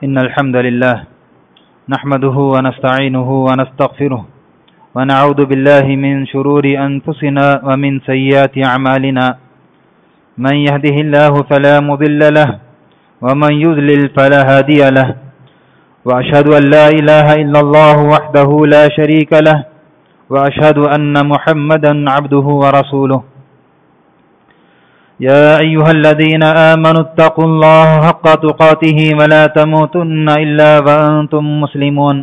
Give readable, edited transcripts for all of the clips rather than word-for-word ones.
إن الحمد لله نحمده ونستعينه ونستغفره ونعوذ بالله من شرور أنفسنا ومن سيئات أعمالنا من يهده الله فلا مضل له ومن يضلل فلا هادي له وأشهد أن لا إله إلا الله وحده لا شريك له وأشهد أن محمدا عبده ورسوله يا أيها الذين آمنوا اتقوا الله حق تقاته ولا تموتن إلا وأنتم مسلمون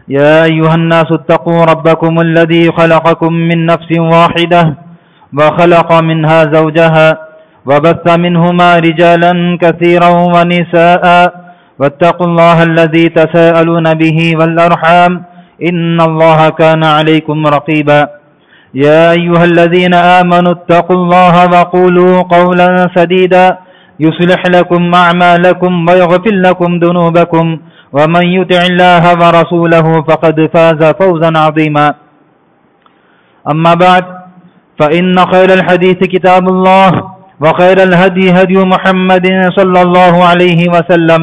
يا أيها الناس اتقوا ربكم الذي خلقكم من نفس واحدة وخلق منها زوجها وبث منهما رجالا كثيرا ونساء واتقوا الله الذي تساءلون به والأرحام إن الله كان عليكم رقيبا يا أيها الذين آمنوا اتقوا الله وقولوا قولا سديدا يصلح لكم أعمالكم ويغفر لكم ذنوبكم ومن يطع الله ورسوله فقد فاز فوزا عظيما أما بعد فإن خير الحديث كتاب الله وخير الهدي هدي محمد صلى الله عليه وسلم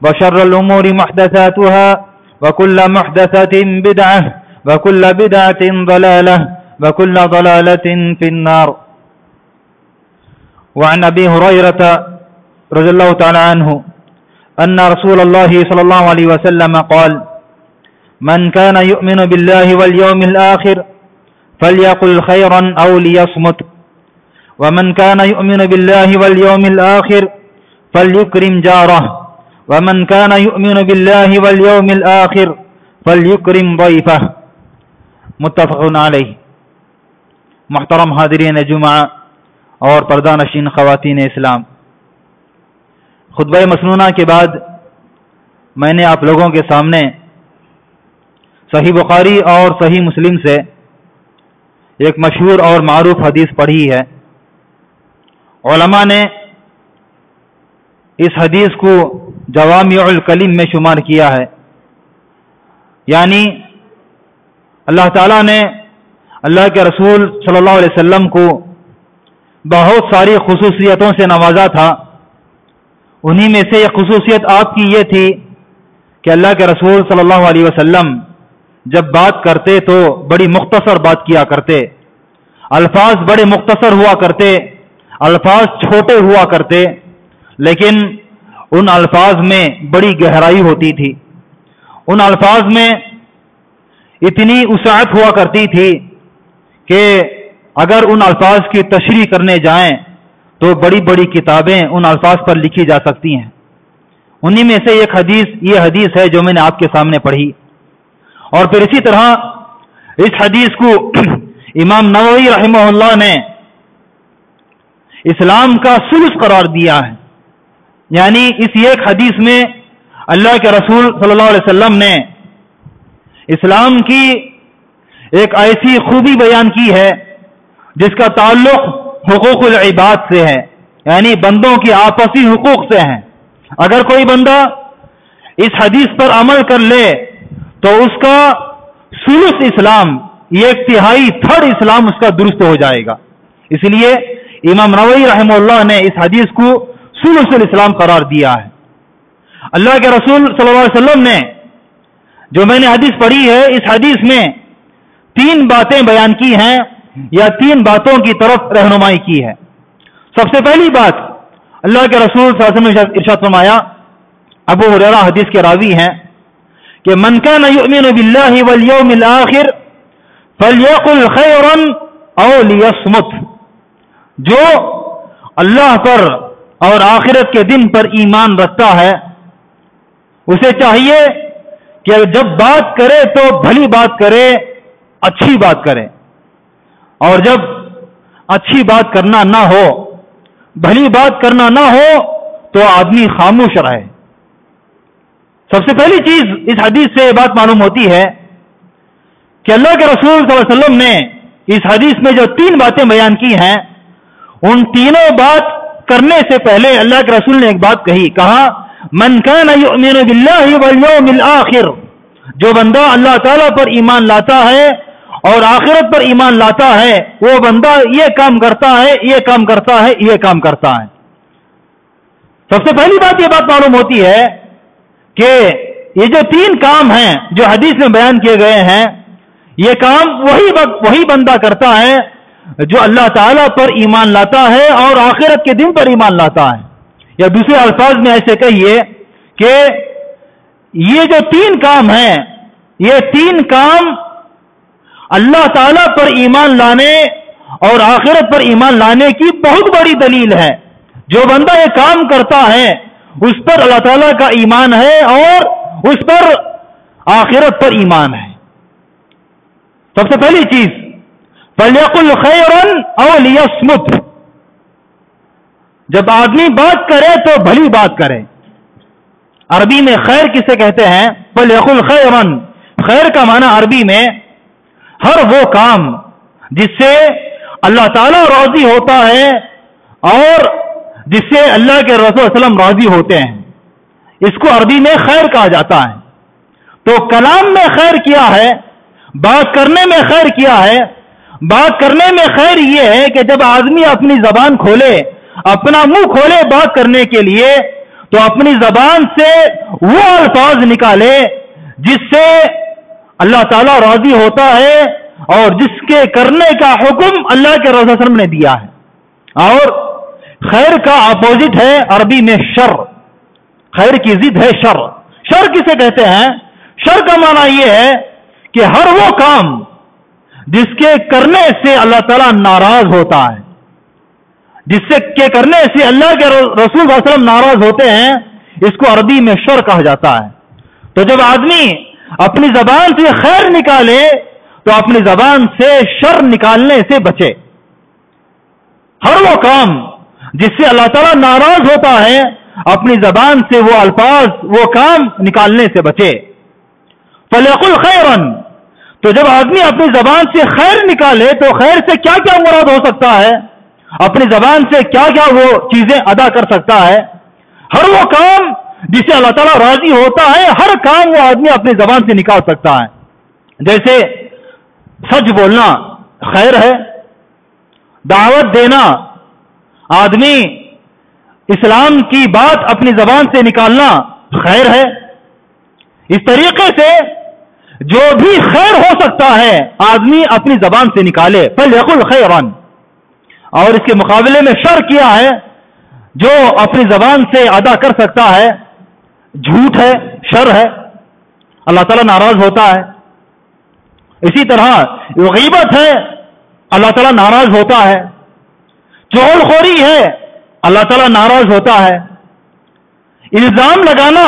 وشر الأمور محدثاتها وكل محدثة بدعة وكل بدعة ضلالة وكل ضلالة في النار. وعن أبي هريرة رضي الله تعالى عنه أن رسول الله صلى الله عليه وسلم قال: من كان يؤمن بالله واليوم الآخر فليقل خيرا أو ليصمت ومن كان يؤمن بالله واليوم الآخر فليكرم جاره ومن كان يؤمن بالله واليوم الآخر فليكرم ضيفه. متفق علیہ. محترم حاضرین جمعہ اور پردہ نشین خواتین اسلام، خطبہ مسنونہ کے بعد میں نے آپ لوگوں کے سامنے صحیح بخاری اور صحیح مسلم سے ایک مشہور اور معروف حدیث پڑھی ہے. علماء نے اس حدیث کو جوامع الکلم میں شمار کیا ہے، یعنی اللہ تعالیٰ نے اللہ کے رسول صلی اللہ علیہ وسلم کو بہت ساری خصوصیتوں سے نوازا تھا. انہی میں سے ایک خصوصیت آپ کی یہ تھی کہ اللہ کے رسول صلی اللہ علیہ وسلم جب بات کرتے تو بڑی مختصر بات کیا کرتے، الفاظ بڑے مختصر ہوا کرتے، الفاظ چھوٹے ہوا کرتے، لیکن ان الفاظ میں بڑی گہرائی ہوتی تھی. ان الفاظ میں اتنی وسعت ہوا کرتی تھی کہ اگر ان الفاظ کی تشریح کرنے جائیں تو بڑی بڑی کتابیں ان الفاظ پر لکھی جا سکتی ہیں. انہی میں سے ایک حدیث یہ حدیث ہے جو میں نے آپ کے سامنے پڑھی. اور پھر اسی طرح اس حدیث کو امام نووی رحمہ اللہ نے اسلام کا ثلث قرار دیا ہے. یعنی اس ایک حدیث میں اللہ کے رسول صلی اللہ علیہ وسلم نے اسلام کی ایک ایسی خوبی بیان کی ہے جس کا تعلق حقوق العباد سے ہے، یعنی بندوں کی آپسی حقوق سے ہیں. اگر کوئی بندہ اس حدیث پر عمل کر لے تو اس کا ثلث اسلام، ایک تہائی تھرڈ اسلام اس کا درست ہو جائے گا. اس لیے امام نووی رحمہ اللہ نے اس حدیث کو ثلث الاسلام قرار دیا ہے. اللہ کے رسول صلی اللہ علیہ وسلم نے جو میں نے حدیث پڑھی ہے، اس حدیث میں 3 باتیں بیان کی ہیں یا 3 باتوں کی طرف رہنمائی کی ہے. سب سے پہلی بات اللہ کے رسول صلی اللہ علیہ وسلم نے ارشاد فرمایا، ابو ہریرہ حدیث کے راوی ہیں، کہ من کان یؤمن باللہ والیوم الآخر فلیقل خیرا او لیصمت. جو اللہ پر اور آخرت کے دن پر ایمان رکھتا ہے اسے چاہیے کہ جب بات کرے تو بھلی بات کرے، اچھی بات کرے، اور جب اچھی بات کرنا نہ ہو، بھلی بات کرنا نہ ہو تو آدمی خاموش رہے. سب سے پہلی چیز اس حدیث سے یہ بات معلوم ہوتی ہے کہ اللہ کے رسول صلی اللہ علیہ وسلم نے اس حدیث میں جو 3 باتیں بیان کی ہیں، ان تینوں بات کرنے سے پہلے اللہ کے رسول نے ایک بات کہا من کان یؤمن باللہ والیوم الآخر. جو بندہ اللہ تعالیٰ پر ایمان لاتا ہے اور آخرت پر ایمان لاتا ہے وہ بندہ یہ کام کرتا ہے، یہ کام کرتا ہے، یہ کام کرتا ہے. سب سے پہلی بات یہ بات معلوم ہوتی ہے کہ یہ جو 3 کام ہیں جو حدیث میں بیان کیے گئے ہیں، یہ کام وہی بندہ کرتا ہے جو اللہ تعالیٰ پر ایمان لاتا ہے اور آخرت کے دن پر ایمان لاتا ہے. یا دوسرے الفاظ میں ایسے کہیے کہ یہ جو 3 کام ہیں، یہ 3 کام اللہ تعالیٰ پر ایمان لانے اور آخرت پر ایمان لانے کی بہت بڑی دلیل ہے. جو بندہ یہ کام کرتا ہے اس پر اللہ تعالیٰ کا ایمان ہے اور اس پر آخرت پر ایمان ہے. سب سے پہلی چیز فَلْيَقُلْ خَيْرًا أَوْ لِيَصْمُتْ. جب آدمی بات کرے تو بھلی بات کرے. عربی میں خیر کسے کہتے ہیں؟ فَلْيَقُلْ خَيْرًا. خیر کا معنی عربی میں ہر وہ کام جس سے اللہ تعالیٰ راضی ہوتا ہے اور جس سے اللہ کے رسول صلی اللہ علیہ وسلم راضی ہوتے ہیں، اس کو عربی میں خیر کہا جاتا ہے. تو کلام میں خیر کیا ہے، بات کرنے میں خیر کیا ہے. بات کرنے میں خیر یہ ہے کہ جب آدمی اپنی زبان کھولے، اپنا منہ کھولے بات کرنے کے لیے، تو اپنی زبان سے وہ الفاظ نکالے جس سے اللہ تعالیٰ راضی ہوتا ہے اور جس کے کرنے کا حکم اللہ کے رسول صلی اللہ علیہ وسلم نے دیا ہے. اور خیر کا اپوزٹ ہے عربی میں شر. خیر کی ضد ہے شر. شر کسے کہتے ہیں؟ شر کا معنی یہ ہے کہ ہر وہ کام جس کے کرنے سے اللہ تعالیٰ ناراض ہوتا ہے، جس سے کے کرنے سے اللہ کے رسول صلی اللہ علیہ وسلم ناراض ہوتے ہیں، اس کو عربی میں شر کہا جاتا ہے. تو جب آدمی اپنی زبان سے خیر نکالے تو اپنی زبان سے شر نکالنے سے بچے. ہر وہ کام جس سے اللہ تعالیٰ ناراض ہوتا ہے، اپنی زبان سے وہ الفاظ، وہ کام نکالنے سے بچے. فَلْيَقُلْ خَيْرًا. تو جب آدمی اپنی زبان سے خیر نکالے تو خیر سے کیا کیا مراد ہو سکتا ہے، اپنی زبان سے کیا کیا وہ چیزیں ادا کر سکتا ہے. ہر وہ کام جس سے اللہ تعالیٰ راضی ہوتا ہے، ہر کام وہ آدمی اپنی زبان سے نکال سکتا ہے. جیسے سچ بولنا خیر ہے، دعوت دینا، آدمی اسلام کی بات اپنی زبان سے نکالنا خیر ہے. اس طریقے سے جو بھی خیر ہو سکتا ہے آدمی اپنی زبان سے نکالے. فَلْيَقُلْ خَيْرًا. اور اس کے مقابلے میں شر کیا ہے جو اپنی زبان سے ادا کر سکتا ہے؟ جھوٹ ہے، شر ہے، اللہ تعالیٰ ناراض ہوتا ہے. اسی طرح غیبت ہے، اللہ تعالیٰ ناراض ہوتا ہے. چغل خوری ہے، اللہ تعالیٰ ناراض ہوتا ہے. الزام لگانا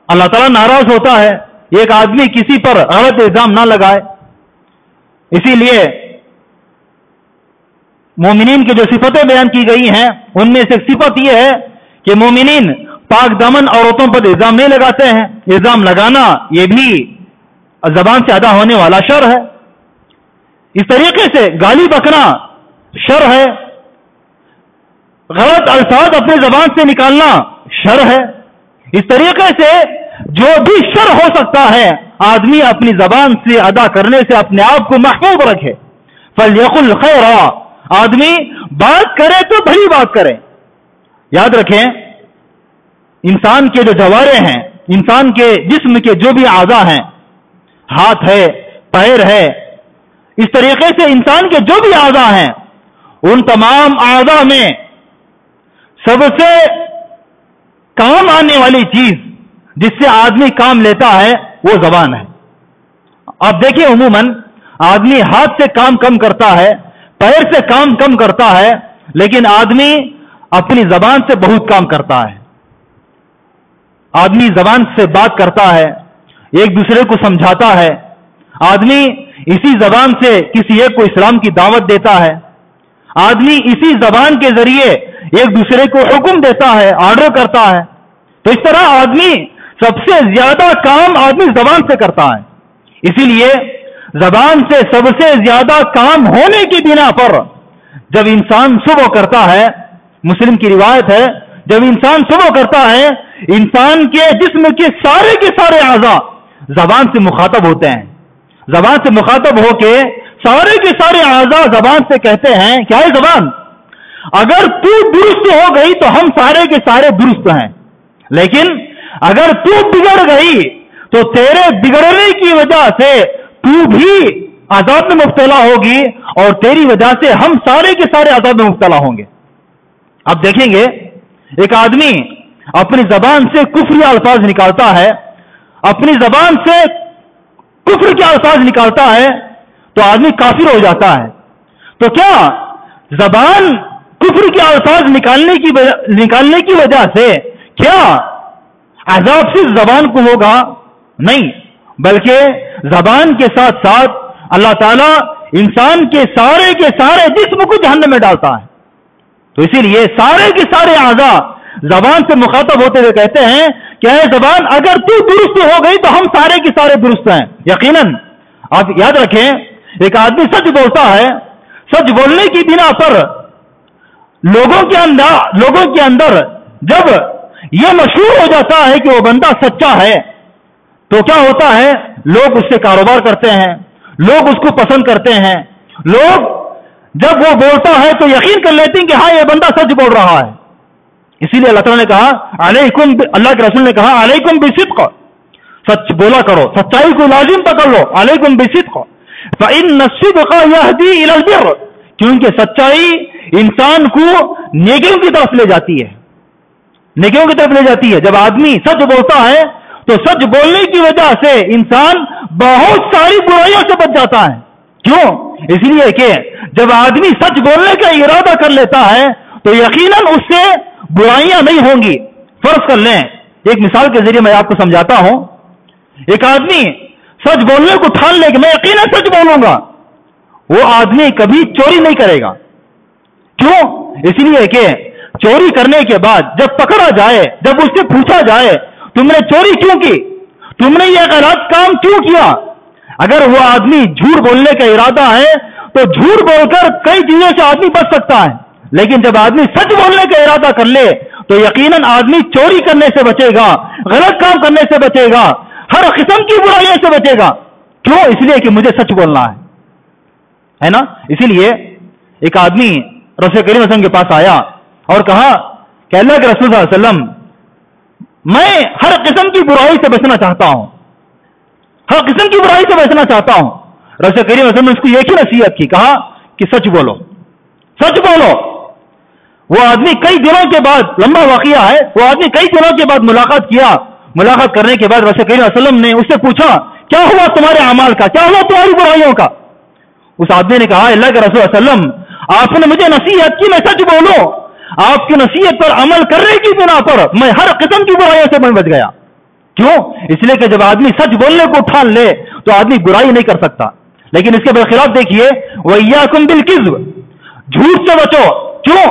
اللہ تعالیٰ ناراض ہوتا ہے. ایک آدمی کسی پر غلط الزام نہ لگائے. اسی لیے مومنین کی جو صفتیں بیان کی گئی ہیں ان میں سے ایک صفت یہ ہے کہ مومنین پاک دامن عورتوں پر الزام نہیں لگاتے ہیں. الزام لگانا یہ بھی زبان سے ادا ہونے والا شر ہے. اس طریقے سے گالی بکنا شر ہے. غلط الفاظ اپنے زبان سے نکالنا شر ہے. اس طریقے سے جو بھی شر ہو سکتا ہے آدمی اپنی زبان سے ادا کرنے سے اپنے آپ کو محفوظ رکھے. فَلْيَقُلْ خَيْرًا. آدمی بات کرے تو بھلی بات کرے. یاد رکھیں انسان کے جو جوارے ہیں، انسان کے جسم کے جو بھی اعضاء ہیں، ہاتھ ہے، پیر ہے، اس طریقے سے انسان کے جو بھی اعضاء ہیں ان تمام اعضاء میں سب سے کام آنے والی چیز جس سے آدمی کام لیتا ہے وہ زبان ہے. آپ دیکھیں عموماً آدمی ہاتھ سے کام کم کرتا ہے، پیر سے کام کم کرتا ہے، لیکن آدمی اپنی زبان سے بہت کام کرتا ہے. آدمی زبان سے بات کرتا ہے، ایک دوسرے کو سمجھاتا ہے. آدمی اسی زبان سے کسی ایک کو اسلام کی دعوت دیتا ہے. آدمی اسی زبان کے ذریعے ایک دوسرے کو حکم دیتا ہے، آرڈر کرتا ہے. تو اس طرح آدمی سب سے زیادہ کام آدمی زبان سے کرتا ہے. اسی لیے زبان سے سب سے زیادہ کام ہونے کی بنا پر جب انسان صبح کرتا ہے، مسلم کی روایت ہے، جب انسان صبح کرتا ہے انسان کے جسم کے سارے اعضاء زبان سے مخاطب ہوتے ہیں. زبان سے مخاطب ہو کے سارے کے سارے اعضاء زبان سے کہتے ہیں، کیا ہے زبان؟ اگر تو درست ہو گئی تو ہم سارے کے سارے درست ہیں، لیکن اگر تو بگڑ گئی تو تیرے بگڑنے کی وجہ سے تو بھی عذاب میں مبتلا ہوگی اور تیری وجہ سے ہم سارے کے سارے عذاب میں مبتلا ہوں گے۔ اب دیکھیں گے ایک آدمی اپنی زبان سے کفری الفاظ نکالتا ہے، اپنی زبان سے کفر کے الفاظ نکالتا ہے تو آدمی کافر ہو جاتا ہے۔ تو کیا زبان کفر کے الفاظ نکالنے کی وجہ سے کیا عذاب صرف زبان کو ہوگا؟ نہیں، بلکہ زبان کے ساتھ ساتھ اللہ تعالیٰ انسان کے سارے جسم کو جہنم میں ڈالتا ہے۔ تو اسی لیے سارے کے سارے اعضاء زبان سے مخاطب ہوتے ہوئے کہتے ہیں کہ اے زبان اگر تو درست ہو گئی تو ہم سارے کے سارے درست ہیں۔ یقیناً آپ یاد رکھیں، ایک آدمی سچ بولتا ہے، سچ بولنے کی بنا پر لوگوں کے اندر جب یہ مشہور ہو جاتا ہے کہ وہ بندہ سچا ہے تو کیا ہوتا ہے؟ لوگ اس سے کاروبار کرتے ہیں، لوگ اس کو پسند کرتے ہیں، لوگ جب وہ بولتا ہے تو یقین کر لیتے ہیں کہ ہاں یہ بندہ سچ بول رہا ہے۔ اسی لیے اللہ تعالیٰ نے کہا اللہ کے رسول نے کہا علیکم بالصدق، سچ بولا کرو، سچائی کو لازم پکڑ لو، علیکم بالصدق فإن الصدق يهدي إلى البر، کیونکہ سچائی انسان کو نیکیوں کی طرف لے جاتی ہے، نیکیوں کی طرف لے جاتی ہے۔ جب آدمی سچ بولتا ہے تو سچ بولنے کی وجہ سے انسان بہت ساری برائیوں سے بچ جاتا ہے۔ کیوں؟ اس لیے کہ جب آدمی سچ بولنے کا ارادہ کر لیتا ہے تو یقیناً اس سے برائیاں نہیں ہوں گی۔ فرض کر لیں، ایک مثال کے ذریعے میں آپ کو سمجھاتا ہوں، ایک آدمی سچ بولنے کو ٹھان لے کہ میں یقیناً سچ بولوں گا، وہ آدمی کبھی چوری نہیں کرے گا۔ کیوں؟ اس لیے کہ چوری کرنے کے بعد جب پکڑا جائے، جب اس سے پوچھا جائے تم نے چوری کیوں کی، تم نے یہ غلط کام کیوں کیا، اگر وہ آدمی جھوٹ بولنے کا ارادہ ہے تو جھوٹ بول کر کئی چیزوں سے آدمی بچ سکتا ہے، لیکن جب آدمی سچ بولنے کا ارادہ کر لے تو یقیناً آدمی چوری کرنے سے بچے گا، غلط کام کرنے سے بچے گا، ہر قسم کی برائیوں سے بچے گا۔ کیوں؟ اس لیے کہ مجھے سچ بولنا ہے نا۔ اسی لیے ایک آدمی رسول کریم صلی اللہ علیہ وسلم کے پاس آیا اور کہا کہ اللہ کے رسول صلی اللہ علیہ وسلم میں ہر قسم کی برائی سے بچنا چاہتا ہوں، ہر قسم کی برائی سے بچنا چاہتا ہوں۔ رسول کریم صلی اللہ علیہ وسلم نے اس کو ایک ہی نصیحت کی، کہا کہ سچ بولو، سچ بولو۔ وہ آدمی کئی دنوں کے بعد، لمبا واقعہ ہے، وہ آدمی کئی دنوں کے بعد ملاقات کیا، ملاقات کرنے کے بعد رسول کریم صلی اللہ علیہ وسلم نے اس سے پوچھا کیا ہوا تمہارے اعمال کا، کیا ہوا تمہاری برائیوں کا؟ اس آدمی نے کہا اللہ کے رسول صلی اللہ علیہ وسلم آپ نے مجھے نصیحت کی میں سچ بولوں، آپ کی نصیحت پر عمل کرنے کی بنا پر میں ہر قسم کی برائیوں سے میں بچ گیا۔ کیوں؟ اس لیے کہ جب آدمی سچ بولنے کو ٹھان لے تو آدمی برائی نہیں کر سکتا۔ لیکن اس کے برخلاف دیکھیے وَإِيَّاكُمْ بِالْكِذْبِ، جھوٹ سے بچو۔ کیوں؟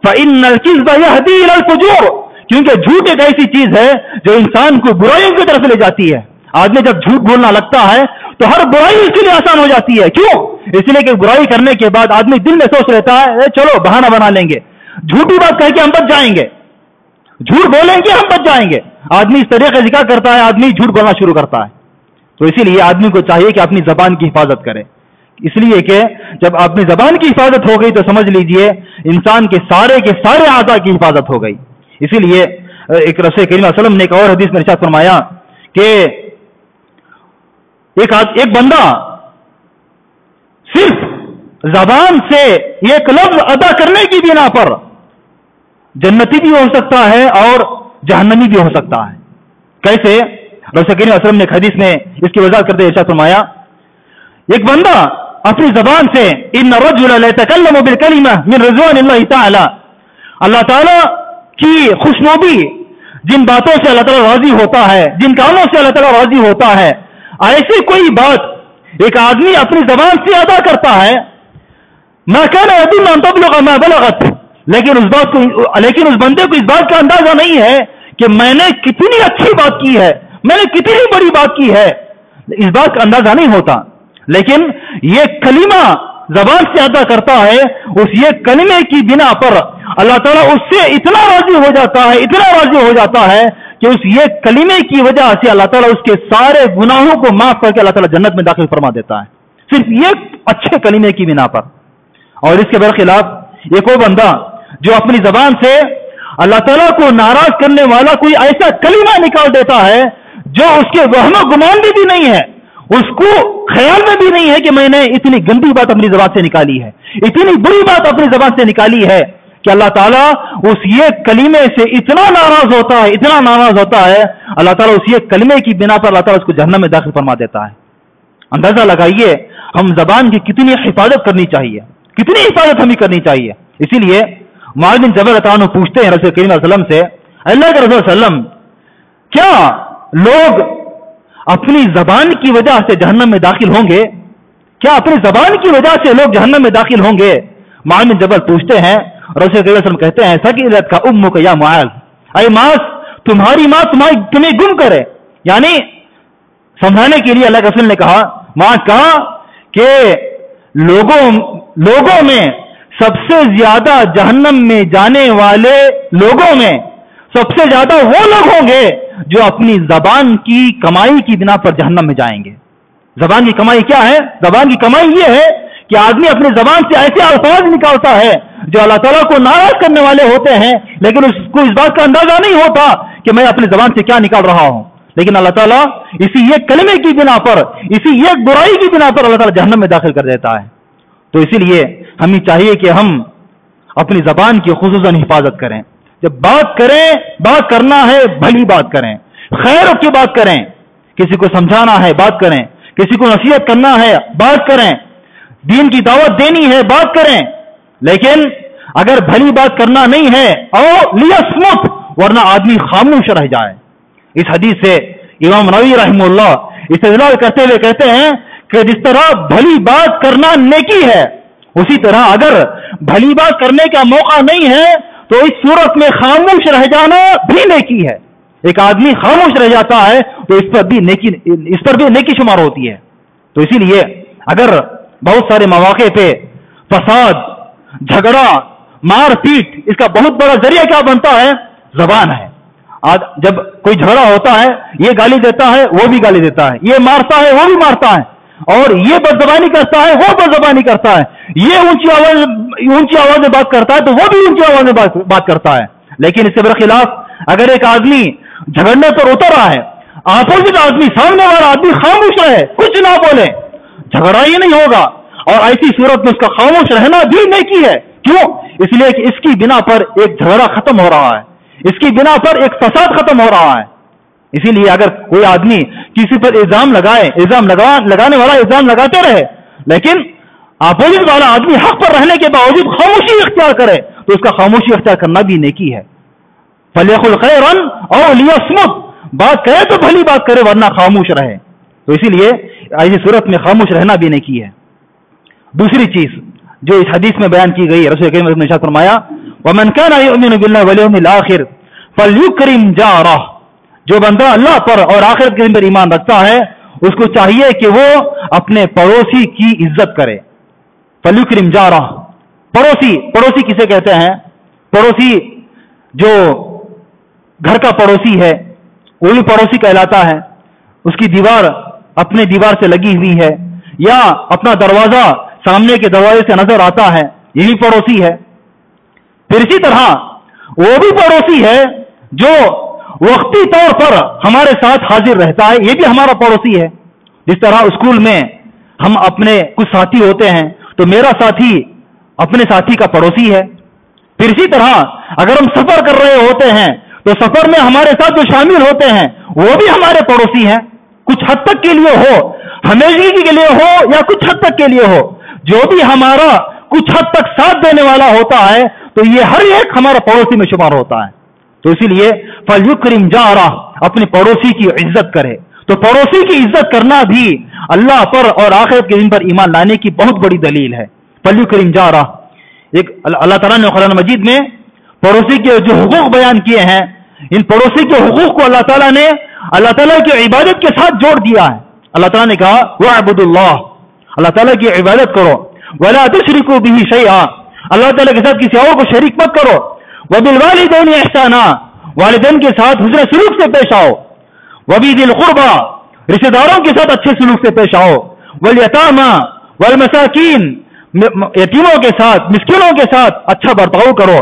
فَإِنَّ الْكِذْبَ يَهْدِي إِلَى الْفُجُورِ، کیونکہ جھوٹ ایک ایسی چیز ہے جو انسان کو برائیوں کی طرف لے جاتی ہے۔ آدمی جب جھوٹ بولنا لگتا ہے تو ہر برائی اس کے لیے آسان ہو جاتی ہے۔ کیوں؟ اس لیے کہ برائی کرنے کے بعد آدمی دل میں سوچ لیتا ہے چلو بہانہ بنا لیں گے، جھوٹی بات کہہ کے ہم بچ جائیں گے، جھوٹ بولیں گے ہم بچ جائیں گے۔ آدمی اس طریقے سے کیا کرتا ہے؟ آدمی جھوٹ بولنا شروع کرتا ہے۔ تو اسی لیے آدمی کو چاہیے کہ اپنی زبان کی حفاظت کرے، اس لیے کہ جب اپنی زبان کی حفاظت ہو گئی تو سمجھ لیجئے انسان کے سارے اعضاء کی حفاظت ہو گئی۔ اسی لیے ایک رسول کریم صلی اللہ علیہ وسلم نے ایک اور حدیث میں ارشاد فرمایا کہ ایک بندہ صرف زبان سے ایک لفظ ادا کرنے کی بنا پر جنتی بھی ہو سکتا ہے اور جہنمی بھی ہو سکتا ہے۔ کیسے؟ رسول کریم صلی اللہ علیہ وسلم نے ایک حدیث میں اس کی وضاحت کرتے ہوئے ارشاد فرمایا ایک بندہ اپنی زبان سے ان الرجل لا يتكلم بالكلمه من رضوان الله تعالی، اللہ تعالی کی خوشنودی جن باتوں سے اللہ تعالی راضی ہوتا ہے، جن کاموں سے اللہ تعالی راضی ہوتا ہے، ایسی کوئی بات ایک آدمی اپنی زبان سے ادا کرتا ہے ما كان يظن ان تبلغ ما بلغت، لیکن اس بندے کو اس بات کا اندازہ نہیں ہے کہ میں نے کتنی اچھی بات کی ہے، میں نے کتنی بڑی بات کی ہے، اس بات کا اندازہ نہیں ہوتا۔ لیکن یہ کلمہ زبان سے ادا کرتا ہے، اس یہ کلمے کی بنا پر اللہ تعالیٰ اس سے اتنا راضی ہو جاتا ہے، اتنا راضی ہو جاتا ہے کہ اس یہ کلمے کی وجہ سے اللہ تعالیٰ اس کے سارے گناہوں کو معاف کر کے اللہ تعالیٰ جنت میں داخل فرما دیتا ہے، صرف یہ اچھے کلمے کی بنا پر۔ اور اس کے برخلاف ایک اور بندہ جو اپنی زبان سے اللہ تعالیٰ کو ناراض کرنے والا کوئی ایسا کلمہ نکال دیتا ہے جو اس کے وہم و گمان میں بھی نہیں ہے، اس کو خیال میں بھی نہیں ہے کہ میں نے اتنی گندی بات اپنی زبان سے نکالی ہے، اتنی بری بات اپنی زبان سے نکالی ہے کہ اللہ تعالیٰ اس یہ کلمے سے اتنا ناراض ہوتا ہے، اتنا ناراض ہوتا ہے، اللہ تعالیٰ اس یہ کلمے کی بنا پر اللہ تعالیٰ اس کو جہنم میں داخل فرما دیتا ہے۔ اندازہ لگائیے ہم زبان کی کتنی حفاظت کرنی چاہیے، کتنی حفاظت ہمیں کرنی چاہیے۔ اسی لیے معاذ بن جبل رضی اللہ عنہ پوچھتے ہیں رسول کریم صلی اللہ علیہ وسلم سے، اللہ کے رسول صلی اللہ علیہ وسلم، کیا لوگ اپنی زبان کی وجہ سے جہنم میں داخل ہوں گے؟ کیا اپنی زبان کی وجہ سے لوگ جہنم میں داخل ہوں گے؟ معاذ بن جبل پوچھتے ہیں، رسول کریم صلی اللہ علیہ وسلم کہتے ہیں، ثقلت کا امک یا معاذ، اے معاذ تمہاری ماں تمہیں گم کرے، یعنی سمجھانے کے لیے اللہ کے رسول نے کہا، معاذ کہا کہ لوگوں میں سب سے زیادہ جہنم میں جانے والے لوگوں میں سب سے زیادہ وہ لوگ ہوں گے جو اپنی زبان کی کمائی کی بنا پر جہنم میں جائیں گے۔ زبان کی کمائی کیا ہے؟ زبان کی کمائی یہ ہے کہ آدمی اپنی زبان سے ایسے الفاظ نکالتا ہے جو اللہ تعالیٰ کو ناراض کرنے والے ہوتے ہیں، لیکن اس کو اس بات کا اندازہ نہیں ہوتا کہ میں اپنی زبان سے کیا نکال رہا ہوں، لیکن اللہ تعالیٰ اسی ایک کلمے کی بنا پر، اسی ایک برائی کی بنا پر اللہ تعالیٰ جہنم میں داخل کر دیتا ہے۔ تو اسی لیے ہمیں چاہیے کہ ہم اپنی زبان کی خصوصاً حفاظت کریں۔ جب بات کریں، بات کرنا ہے بھلی بات کریں، خیر کی بات کریں، کسی کو سمجھانا ہے بات کریں، کسی کو نصیحت کرنا ہے بات کریں، دین کی دعوت دینی ہے بات کریں، لیکن اگر بھلی بات کرنا نہیں ہے اور لیسمت، ورنہ آدمی خاموش رہ جائے۔ اس حدیث سے امام نووی رحمہ اللہ استدلال کرتے ہوئے کہتے ہیں کہ جس طرح بھلی بات کرنا نیکی ہے، اسی طرح اگر بھلی بات کرنے کا موقع نہیں ہے تو اس صورت میں خاموش رہ جانا بھی نیکی ہے۔ ایک آدمی خاموش رہ جاتا ہے تو اس پر بھی نیکی شمار ہوتی ہے۔ تو اسی لیے اگر بہت سارے مواقع پہ فساد، جھگڑا، مار پیٹ، اس کا بہت بڑا ذریعہ کیا بنتا ہے؟ زبان ہے۔ جب کوئی جھگڑا ہوتا ہے، یہ گالی دیتا ہے وہ بھی گالی دیتا ہے، یہ مارتا ہے وہ بھی مارتا ہے، اور یہ بدزبانی کرتا ہے وہ بدزبانی کرتا ہے، یہ اونچی آواز میں بات کرتا ہے تو وہ بھی اونچی آواز میں بات کرتا ہے۔ لیکن اس کے برخلاف اگر ایک آدمی جھگڑنے پر اتر رہا ہے، اپوزٹ آدمی، سامنے والا آدمی خاموش رہے، کچھ نہ بولے، جھگڑا ہی نہیں ہوگا، اور ایسی صورت میں اس کا خاموش رہنا بھی نیکی ہے۔ کیوں؟ اس لیے کہ اس کی بنا پر ایک جھگڑا ختم ہو رہا ہے، اس کی بنا پر ایک فساد ختم ہو رہا ہے۔ اسی لیے اگر کوئی آدمی کسی پر الزام لگائے، لگانے والا الزام لگاتے رہے، لیکن اپوزٹ والا آدمی حق پر رہنے کے باوجود خاموشی اختیار کرے تو اس کا خاموشی اختیار کرنا بھی نیکی ہے۔ فَلْيَقُلْ خَيْرًا أَوْ لِيَصْمُتْ، بات کرے تو بھلی بات کرے ورنہ خاموش رہے۔ تو اسی لیے ایسی صورت میں خاموش رہنا بھی نیکی ہے۔ دوسری چیز جو اس حدیث میں بیان کی گئی، رسول کریم نے ارشاد فرمایا، وَمَنْ كَانَ يُؤْمِنُ بِاللَّهِ وَالْيَوْمِ الْآخِرِ فَلْيُكْرِمْ جَارَهُ، جو بندہ اللہ پر اور آخرت کے دن پر ایمان رکھتا ہے اس کو چاہیے کہ وہ اپنے پڑوسی کی عزت کرے۔ فَلْيُكْرِمْ جَارَهُ، پڑوسی کسے کہتے ہیں؟ پڑوسی جو گھر کا پڑوسی ہے وہ بھی پڑوسی کہلاتا ہے، اس کی دیوار اپنے دیوار سے لگی ہوئی ہے، یا اپنا دروازہ سامنے کے دروازے سے نظر آتا ہے، یہ بھی پڑوسی ہے۔ پھر اسی طرح وہ بھی پڑوسی ہے جو وقتی طور پر ہمارے ساتھ حاضر رہتا ہے، یہ بھی ہمارا پڑوسی ہے۔ جس طرح اسکول میں ہم اپنے کچھ ساتھی ہوتے ہیں تو میرا ساتھی اپنے ساتھی کا پڑوسی ہے۔ پھر اسی طرح اگر ہم سفر کر رہے ہوتے ہیں تو سفر میں ہمارے ساتھ جو شامل ہوتے ہیں وہ بھی ہمارے پڑوسی ہیں، کچھ حد تک کے لیے ہو، ہمیشگی کے لیے ہو یا کچھ حد تک کے لیے ہو، جو بھی ہمارا کچھ حد تک ساتھ دینے والا ہوتا ہے تو یہ ہر ایک ہمارا پڑوسی میں شمار ہوتا ہے۔ تو اسی لیے فَلْيُكْرِمْ جَارَهُ، اپنے پڑوسی کی عزت کرے۔ تو پڑوسی کی عزت کرنا بھی اللہ پر اور آخرت کے دن پر ایمان لانے کی بہت بڑی دلیل ہے۔ فَلْيُكْرِمْ جَارَهُ، ایک اللہ تعالیٰ نے قرآن مجید میں پڑوسی کے جو حقوق بیان کیے ہیں، ان پڑوسی کے حقوق کو اللہ تعالیٰ نے اللہ تعالیٰ کی عبادت کے ساتھ جوڑ دیا ہے۔ اللہ تعالیٰ نے کہا وَاعْبُدُوا اللَّهَ، اللہ تعالیٰ کی عبادت کرو، وَلَا تُشْرِكُوا بِهِ شَيْئًا، اللہ تعالیٰ کے ساتھ کسی اور کو شریک مت کرو، وَبِالْوَالِدَيْنِ إِحْسَانًا، والدین کے ساتھ حسن سلوک سے پیش آؤ، وَبِذِي الْقُرْبَى، رشتہ داروں کے ساتھ اچھے سلوک سے پیش آؤ، وَالْيَتَامَى وَالْمَسَاكِينِ، یتیموں کے ساتھ، مسکینوں کے ساتھ اچھا برتاؤ کرو،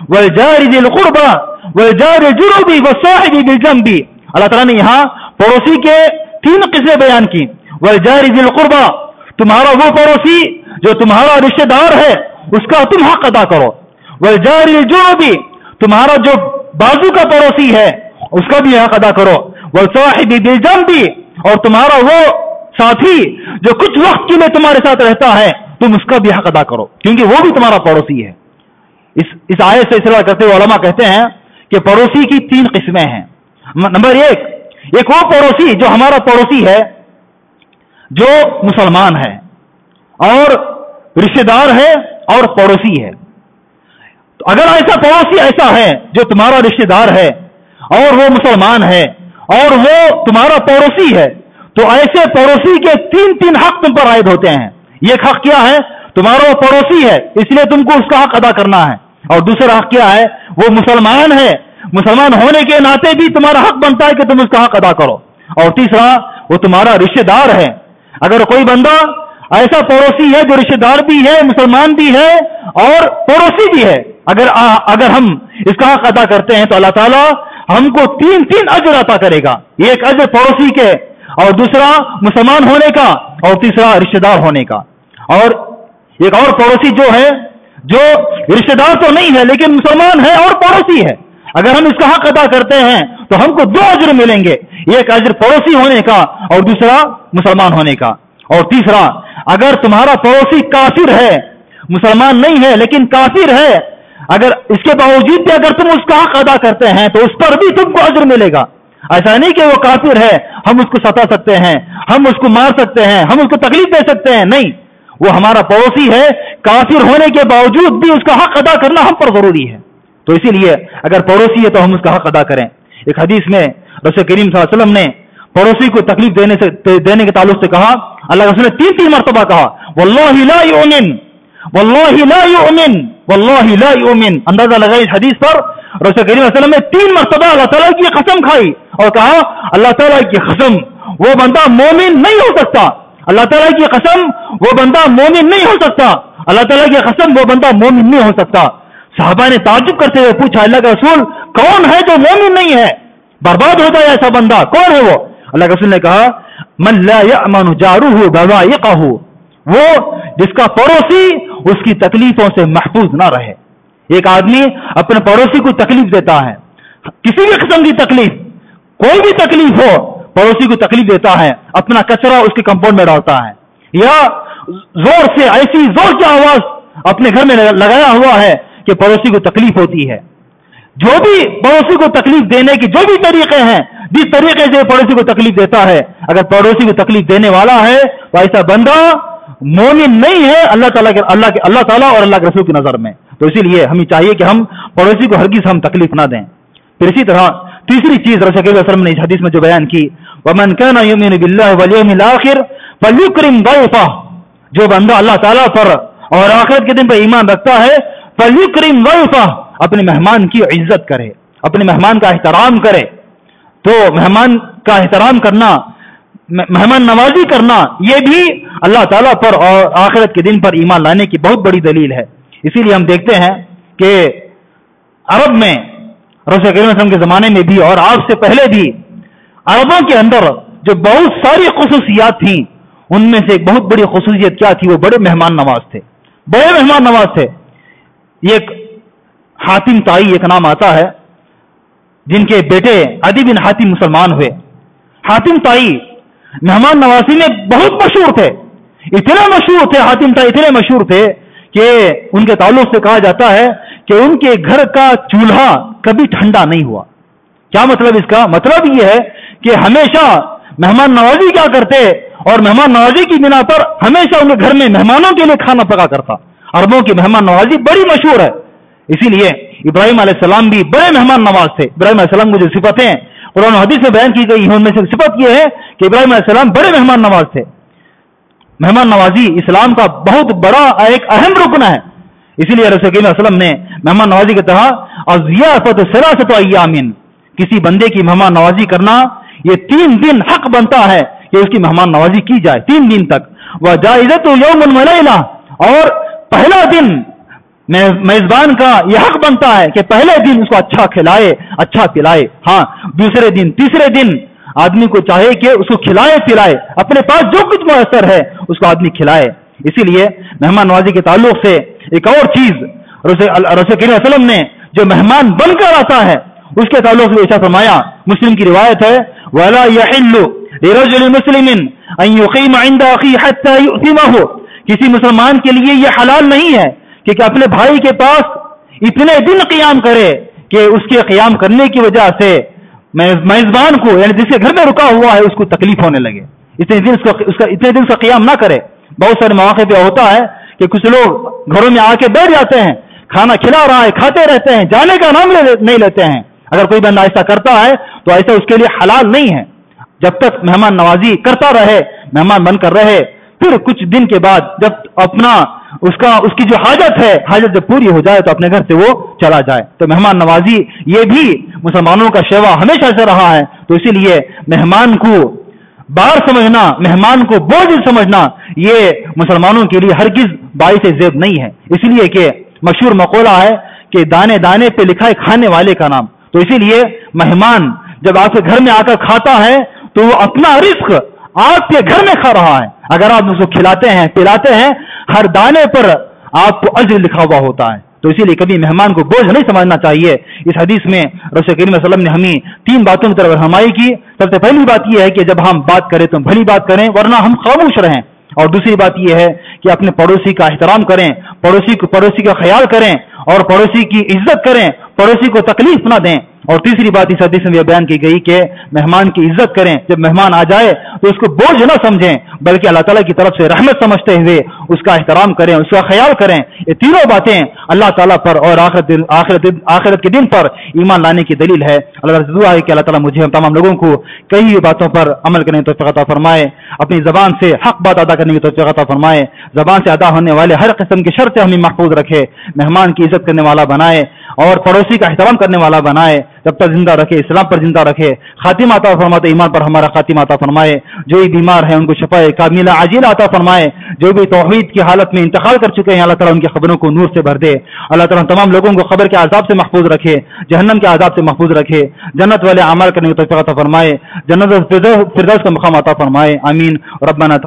والجار ذی القربى والجار الجنب والصاحب بالجنب. اللہ تعالیٰ نے یہاں پڑوسی کے 3 قسمیں بیان کی. والجار ذی القربى، تمہارا وہ پڑوسی جو تمہارا رشتہ دار ہے اس کا تم حق ادا کرو. والجار الجنب، تمہارا جو بازو کا پڑوسی ہے اس کا بھی حق ادا کرو. والصاحب بالجنب، اور تمہارا وہ ساتھی جو کچھ وقت کے لیے تمہارے ساتھ رہتا ہے تم اس کا بھی حق ادا کرو، کیونکہ وہ بھی تمہارا پڑوسی ہے. اس آیت سے استدلال کرتے ہوئے علماء کہتے ہیں کہ پڑوسی کی 3 قسمیں ہیں. نمبر 1، ایک وہ پڑوسی جو ہمارا پڑوسی ہے جو مسلمان ہے اور رشتہ دار ہے اور پڑوسی ہے. تو اگر ایسا پڑوسی ایسا ہے جو تمہارا رشتہ دار ہے اور وہ مسلمان ہے اور وہ تمہارا پڑوسی ہے، تو ایسے پڑوسی کے 3 حق تم پر عائد ہوتے ہیں. ایک حق کیا ہے؟ تمہارا وہ پڑوسی ہے اس لیے تم کو اس کا حق ادا کرنا ہے. اور دوسرا حق کیا ہے؟ وہ مسلمان ہے، مسلمان ہونے کے ناطے بھی تمہارا حق بنتا ہے کہ تم اس کا حق ادا کرو. اور تیسرا، وہ تمہارا رشتہ دار ہے. اگر کوئی بندہ ایسا پڑوسی ہے جو رشتہ دار بھی ہے، مسلمان بھی ہے اور پڑوسی بھی ہے، اگر ہم اس کا حق ادا کرتے ہیں تو اللہ تعالیٰ ہم کو 3 اجر عطا کرے گا. ایک اجر پڑوسی کے، اور دوسرا مسلمان ہونے کا، اور تیسرا رشتہ دار ہونے کا. اور ایک اور پڑوسی جو ہے جو رشتہ دار تو نہیں ہے لیکن مسلمان ہے اور پڑوسی ہے، اگر ہم اس کا حق ادا کرتے ہیں تو ہم کو 2 اجر ملیں گے. ایک اجر پڑوسی ہونے کا اور دوسرا مسلمان ہونے کا. اور تیسرا، اگر تمہارا پڑوسی کافر ہے، مسلمان نہیں ہے لیکن کافر ہے، اگر اس کے باوجود بھی اگر تم اس کا حق ادا کرتے ہیں تو اس پر بھی تم کو اجر ملے گا. ایسا نہیں کہ وہ کافر ہے ہم اس کو ستا سکتے ہیں، ہم اس کو مار سکتے ہیں، ہم اس کو تکلیف دے سکتے ہیں، نہیں، وہ ہمارا پڑوسی ہے. کافر ہونے کے باوجود بھی اس کا حق ادا کرنا ہم پر ضروری ہے. تو اسی لیے اگر پڑوسی ہے تو ہم اس کا حق ادا کریں. ایک حدیث میں رسول کریم صلی اللہ علیہ وسلم نے پڑوسی کو تکلیف دینے کے تعلق سے کہا، اللہ کے رسول نے 3 مرتبہ کہا واللہ لا یؤمن، واللہ لا یؤمن، واللہ لا یؤمن. اندازہ لگائی اس حدیث پر رسول کریم صلی اللہ علیہ وسلم نے 3 مرتبہ اللہ تعالیٰ کی قسم کھائی اور کہا اللہ تعالیٰ کی قسم وہ بندہ مومن نہیں ہو سکتا، اللہ تعالیٰ کی قسم وہ بندہ مومن نہیں ہو سکتا، اللہ تعالیٰ کی قسم وہ بندہ مومن نہیں ہو سکتا. صحابہ نے تعجب کرتے ہوئے پوچھا اللہ کے رسول کون ہے جو مومن نہیں ہے، برباد ہو جائے ایسا بندہ، کون ہے وہ؟ اللہ کے رسول نے کہا من لا یأمن جارہ بوائقہ، وہ جس کا پڑوسی اس کی تکلیفوں سے محفوظ نہ رہے. ایک آدمی اپنے پڑوسی کو تکلیف دیتا ہے، کسی بھی قسم کی تکلیف، کوئی بھی تکلیف ہو، پڑوسی کو تکلیف دیتا ہے، اپنا کچرا اس کے کمپاؤنڈ میں ڈالتا ہے، یا زور سے ایسی زور کی آواز اپنے گھر میں لگایا ہوا ہے کہ پڑوسی کو تکلیف ہوتی ہے. جو بھی پڑوسی کو تکلیف دینے کی جو بھی طریقے ہیں، جس طریقے سے پڑوسی کو تکلیف دیتا ہے، اگر پڑوسی کو تکلیف دینے والا ہے تو ایسا بندہ مومن نہیں ہے اللہ تعالیٰ اور اللہ کے رسول کی نظر میں. تو اسی لیے ہمیں چاہیے کہ ہم پڑوسی کو ہرگز ہم تکلیف نہ دیں. پھر اسی طرح تیسری چیز رسول اللہ صلی اللہ علیہ وسلم نے اس حدیث میں جو بیان کی وَمَنْ كَانَ يُؤْمِنُ بِاللَّهِ وَالْيَوْمِ الْآخِرِ فَلْيُكْرِمْ ضَيْفَهُ، جو بندہ اللہ تعالیٰ پر اور آخرت کے دن پر ایمان رکھتا ہے فَلْيُكْرِمْ ضَيْفَهُ، اپنے مہمان کی عزت کرے، اپنے مہمان کا احترام کرے. تو مہمان کا احترام کرنا، مہمان نوازی کرنا، یہ بھی اللہ تعالیٰ پر اور آخرت کے دن پر ایمان لانے کی بہت بڑی دلیل ہے. اسی لیے ہم دیکھتے ہیں کہ عرب میں رسول کریم صلی اللہ علیہ وسلم کے زمانے میں بھی اور آپ سے پہلے بھی عربوں کے اندر جو بہت ساری خصوصیات تھیں، ان میں سے ایک بہت بڑی خصوصیت کیا تھی؟ وہ بڑے مہمان نواز تھے، بڑے مہمان نواز تھے. ایک حاتم طائی ایک نام آتا ہے جن کے بیٹے عدی بن حاتم مسلمان ہوئے. حاتم طائی مہمان نوازی میں بہت مشہور تھے، اتنے مشہور تھے حاتم طائی، اتنے مشہور تھے کہ ان کے تعلق سے کہا جاتا ہے کہ ان کے گھر کا چولہا کبھی ٹھنڈا نہیں ہوا. کیا مطلب اس کا؟ مطلب یہ ہے کہ ہمیشہ مہمان نوازی کیا کرتے اور مہمان نوازی کی بنا پر ہمیشہ ان کے گھر میں مہمانوں کے لیے کھانا پکا کرتا. عربوں کی مہمان نوازی بڑی مشہور ہے. اسی لیے ابراہیم علیہ السلام بھی بڑے مہمان نواز تھے. ابراہیم علیہ السلام کو جو صفتیں قرآن و حدیث میں بیان کی گئی ہیں ان میں سے صفت یہ ہے کہ ابراہیم علیہ السلام بڑے مہمان نواز تھے. مہمان نوازی اسلام کا بہت بڑا ایک اہم رکن ہے. اسی لیے رسول کریم صلی اللہ علیہ وسلم نے مہمان نوازی کے تحت الضیافۃ ثلاثۃ ایام، کسی بندے کی مہمان نوازی کرنا یہ 3 دن حق بنتا ہے کہ اس کی مہمان نوازی کی جائے 3 دن تک. وجائزۃ یوم ولیلہ، اور پہلا دن میزبان کا یہ حق بنتا ہے کہ پہلے دن اس کو اچھا کھلائے، اچھا پلائے، ہاں دوسرے دن تیسرے دن آدمی کو چاہے کہ اس کو کھلائے پلائے، اپنے پاس جو کچھ میسر ہے اس کو آدمی کھلائے۔ اسی لیے مہمان نوازی کے تعلق سے ایک اور چیز رسول کریم صلی اللہ علیہ وسلم نے جو مہمان بن کر آتا ہے اس کے تعلق سے ایسا فرمایا، مسلم کی روایت ہے وَلَا يَحِلُّ لِرَجُلِ مُسْلِمٍ أَن يُقِيمَ عِنْدَ أَخِيهِ حَتَّى يُؤْثِمَهُ، کسی مسلمان کے لیے یہ حلال نہیں ہے کہ اپنے بھائی کے پاس اتنے دن قیام کرے کہ اس کے قیام کرنے کی وجہ سے میزبان کو یعنی جس کے گھر میں رکا ہوا ہے اس کو تکلیف ہونے لگے، اتنے دن اس کا قیام نہ کرے۔ بہت سارے مواقع پہ ہوتا ہے کہ کچھ لوگ گھروں میں آ کے بیٹھ جاتے ہیں، کھانا کھلا رہا ہے، کھاتے رہتے ہیں، جانے کا نام نہیں لیتے ہیں۔ اگر کوئی بندہ ایسا کرتا ہے تو ایسا اس کے لیے حلال نہیں ہے۔ جب تک مہمان نوازی کرتا رہے، مہمان بن کر رہے، پھر کچھ دن کے بعد جب اس کی جو حاجت ہے، حاجت جب پوری ہو جائے تو اپنے گھر سے وہ چلا جائے۔ تو مہمان نوازی یہ بھی مسلمانوں کا شیوا ہمیشہ سے رہا ہے۔ تو اسی لیے مہمان کو بار سمجھنا، مہمان کو بوجھ سمجھنا، یہ مسلمانوں کے لیے ہرگز باعث زیب نہیں ہے، اس لیے کہ مشہور مقولہ ہے کہ دانے دانے پہ لکھا ہے کھانے والے کا نام۔ تو اسی لیے مہمان جب آپ کے گھر میں آ کر کھاتا ہے تو وہ اپنا رزق آپ کے گھر میں کھا رہا ہے۔ اگر آپ اس کو کھلاتے ہیں پلاتے ہیں، ہر دانے پر آپ کو اجر لکھا ہوا ہوتا ہے۔ تو اسی لیے کبھی مہمان کو بوجھ نہیں سمجھنا چاہیے۔ اس حدیث میں رسول کریم صلی اللہ علیہ وسلم نے ہمیں 3 باتوں کی طرف رہنمائی کی۔ سب سے پہلی بات یہ ہے کہ جب ہم بات کریں تو بھلی بات کریں، ورنہ ہم خاموش رہیں۔ اور دوسری بات یہ ہے کہ اپنے پڑوسی کا احترام کریں، پڑوسی کا خیال کریں اور پڑوسی کی عزت کریں، پڑوسی کو تکلیف نہ دیں۔ اور تیسری بات اس حدیث میں یہ بیان کی گئی کہ مہمان کی عزت کریں، جب مہمان آ جائے تو اس کو بوجھ نہ سمجھیں بلکہ اللہ تعالیٰ کی طرف سے رحمت سمجھتے ہوئے اس کا احترام کریں، اس کا خیال کریں۔ یہ تینوں باتیں اللہ تعالیٰ پر اور آخرت کے دن پر ایمان لانے کی دلیل ہے۔ اللہ تعالیٰ سے دعا ہے کہ اللہ تعالیٰ مجھے ہم تمام لوگوں کو کئی ہوئی باتوں پر عمل کرنے کی توفیق عطا فرمائے، اپنی زبان سے حق بات ادا کرنے کی توفیق عطا فرمائے، زبان سے ادا ہونے والے ہر قسم کی شر سے ہمیں محفوظ رکھے، مہمان کی عزت کرنے والا بنائے اور پڑوسی کا احترام کرنے والا بنائے، جب تک زندہ رکھے، اسلام پر زندہ رکھے، خاتمہ عطا فرماتے ایمان پر ہمارا خاتمہ عطا فرمائے، جو بھی بیمار ہیں ان کو شفا کاملہ عاجلہ عطا فرمائے، جو بھی توحید کی حالت میں انتقال کر چکے ہیں اللہ تعالیٰ ان کی قبروں کو نور سے بھر دے، اللہ تعالیٰ تمام لوگوں کو قبر کے عذاب سے محفوظ رکھے، جہنم کے عذاب سے محفوظ رکھے، جنت والے اعمال کرنے کی توفیق عطا فرمائے، جنت الفردوس کا مقام عطا فرمائے، آمین۔ ربنا